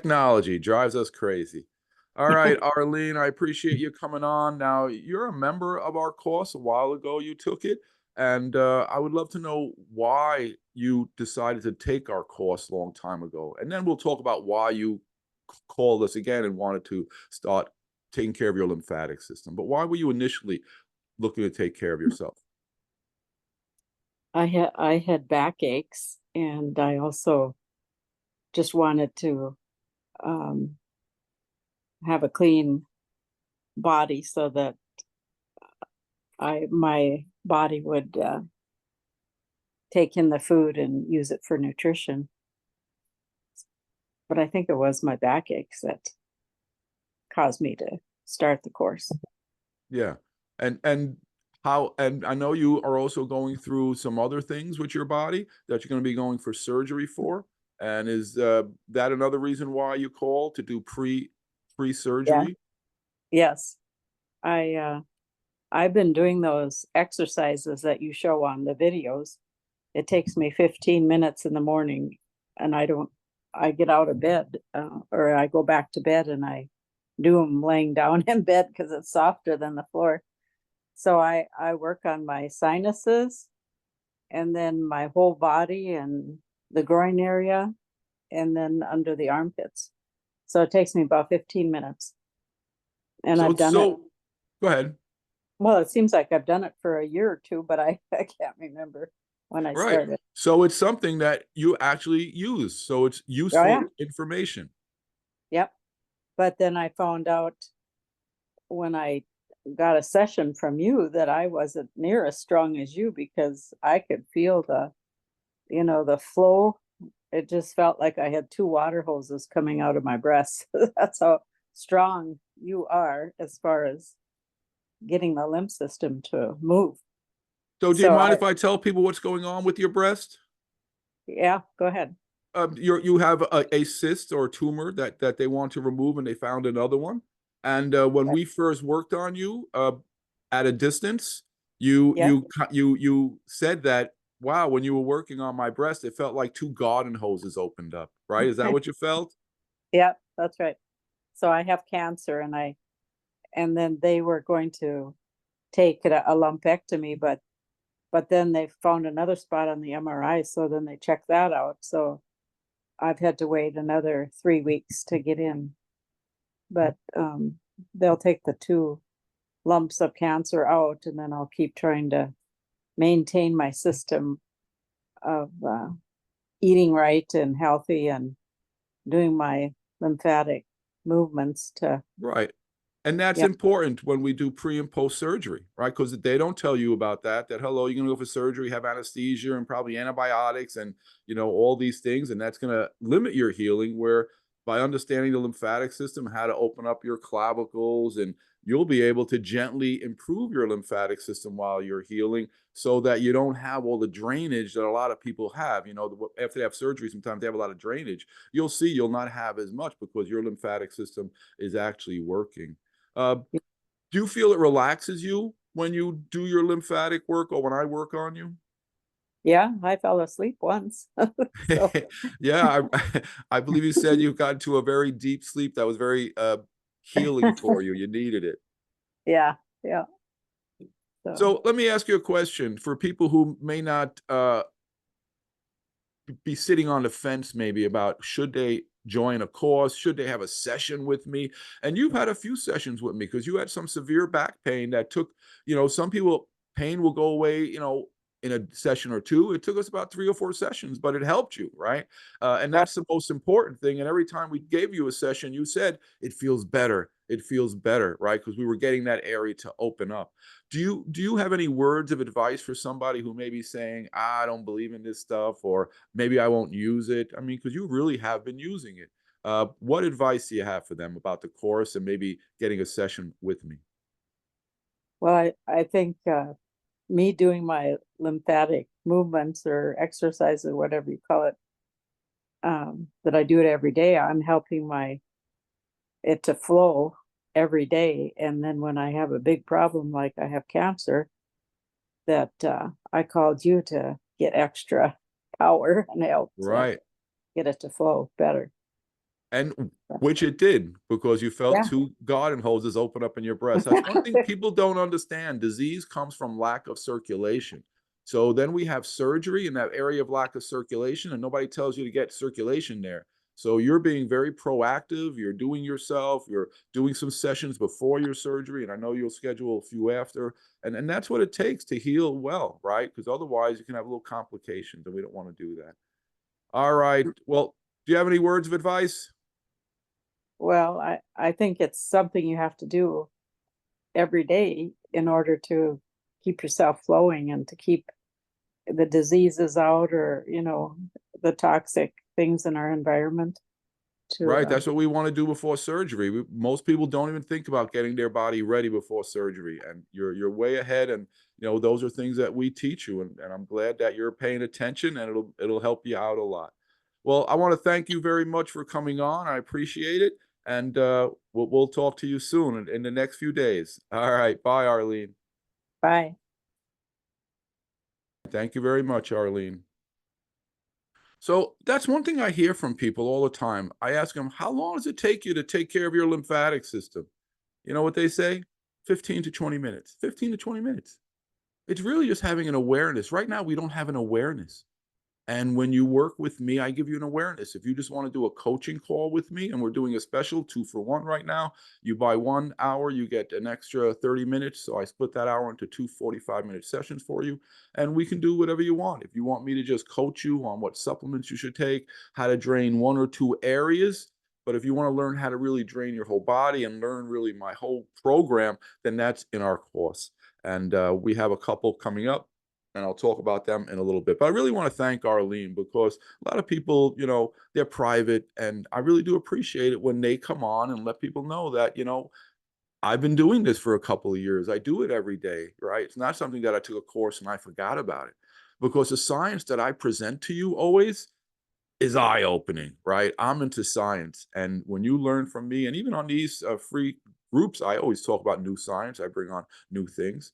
Technology drives us crazy. All right, Arlene, I appreciate you coming on. Now, you're a member of our course. A while ago, you took it, and I would love to know why you decided to take our course a long time ago. And then we'll talk about why you called us again and wanted to start taking care of your lymphatic system. But why were you initially looking to take care of yourself? I had backaches, and I also just wanted to um, have a clean body so that my body would take in the food and use it for nutrition. But I think it was my backaches that caused me to start the course. Yeah. And how, and I know you are also going through some other things with your body that you're going to be going for surgery for. And is that another reason why you call to do Yeah. pre-surgery? Yes. I've been doing those exercises that you show on the videos. It takes me 15 minutes in the morning, and I get out of bed, or I go back to bed and I do them laying down in bed because it's softer than the floor. So I work on my sinuses, and then my whole body and the groin area, and then under the armpits. So it takes me about 15 minutes. And So I've done it. go ahead. Well, it seems like I've done it for a year or two, but I can't remember when I Right. started. So it's something that you actually use. So it's Oh, useful yeah. information. Yep. But then I found out when I got a session from you that I wasn't near as strong as you, because I could feel the flow. It just felt like I had two water hoses coming out of my breasts. That's how strong you are as far as getting the lymph system to move. So do you So mind if I tell people what's going on with your breast? yeah, go ahead. You have a cyst or tumor that they want to remove, and they found another one. And when we first worked on you at a distance, Yeah. you said that, wow, when you were working on my breast, it felt like two garden hoses opened up. Right? Is that what you felt? Yeah, that's right. So I have cancer, and then they were going to take a lumpectomy, but then they found another spot on the MRI, so then they checked that out. So I've had to wait another 3 weeks to get in, but they'll take the two lumps of cancer out, and then I'll keep trying to maintain my system of eating right and healthy and doing my lymphatic movements to. Right. And that's Yeah. important when we do pre and post surgery, right? Because they don't tell you about that hello, you're gonna go for surgery, have anesthesia and probably antibiotics and all these things, and that's gonna limit your healing. Where by understanding the lymphatic system, how to open up your clavicles, and you'll be able to gently improve your lymphatic system while you're healing, so that you don't have all the drainage that a lot of people have. After they have surgery, sometimes they have a lot of drainage. You'll see you'll not have as much because your lymphatic system is actually working. Uh, do you feel it relaxes you when you do your lymphatic work or when I work on you? Yeah, I fell asleep once. So Yeah, I believe you said you got into a very deep sleep that was very healing for you. You needed it. yeah, yeah. So So let me ask you a question for people who may not be sitting on the fence maybe about should they join a course, should they have a session with me. And you've had a few sessions with me because you had some severe back pain that took, some people pain will go away, in a session or two. It took us about 3 or 4 sessions, but it helped you, right? And right. that's the most important thing. And every time we gave you a session, you said it feels better, it feels better, right? Because we were getting that area to open up. Do you have any words of advice for somebody who may be saying, I don't believe in this stuff, or maybe I won't use it? I mean, because you really have been using it. What advice do you have for them about the course and maybe getting a session with me? Well, I think me doing my lymphatic movements or exercise or whatever you call it, that I do it every day, I'm helping it to flow every day. And then when I have a big problem, like I have cancer, that I called you to get extra power and help to Right. get it to flow better. And which it did, because you felt Yeah. 2 garden hoses open up in your breast. That's one thing people don't understand. Disease comes from lack of circulation. So then we have surgery in that area of lack of circulation, and nobody tells you to get circulation there. So you're being very proactive. You're doing yourself. You're doing some sessions before your surgery, and I know you'll schedule a few after. And that's what it takes to heal well, right? Because otherwise you can have little complications, and we don't want to do that. All right. Well, do you have any words of advice? Well, I think it's something you have to do every day in order to keep yourself flowing and to keep the diseases out, or, the toxic things in our environment to, Right, that's what we wanna do before surgery. Most people don't even think about getting their body ready before surgery, and you're way ahead, and, those are things that we teach you, and I'm glad that you're paying attention, and it'll help you out a lot. Well, I wanna thank you very much for coming on, I appreciate it, and, we'll talk to you soon in the next few days. Alright, bye, Arlene. bye. Thank you very much, Arlene. So that's one thing I hear from people all the time. I ask them, how long does it take you to take care of your lymphatic system? You know what they say? 15 to 20 minutes. 15 to 20 minutes. It's really just having an awareness. Right now, we don't have an awareness. And when you work with me, I give you an awareness. If you just want to do a coaching call with me, and we're doing a special 2-for-1 right now, you buy 1 hour, you get an extra 30 minutes. So I split that hour into 2 45-minute sessions for you. And we can do whatever you want. If you want me to just coach you on what supplements you should take, how to drain 1 or 2 areas, but if you want to learn how to really drain your whole body and learn really my whole program, then that's in our course. And we have a couple coming up, and I'll talk about them in a little bit. But I really want to thank Arlene, because a lot of people, they're private, and I really do appreciate it when they come on and let people know that, I've been doing this for a couple of years. I do it every day, right? It's not something that I took a course and I forgot about it, because the science that I present to you always is eye-opening, right? I'm into science, and when you learn from me, and even on these free groups, I always talk about new science. I bring on new things.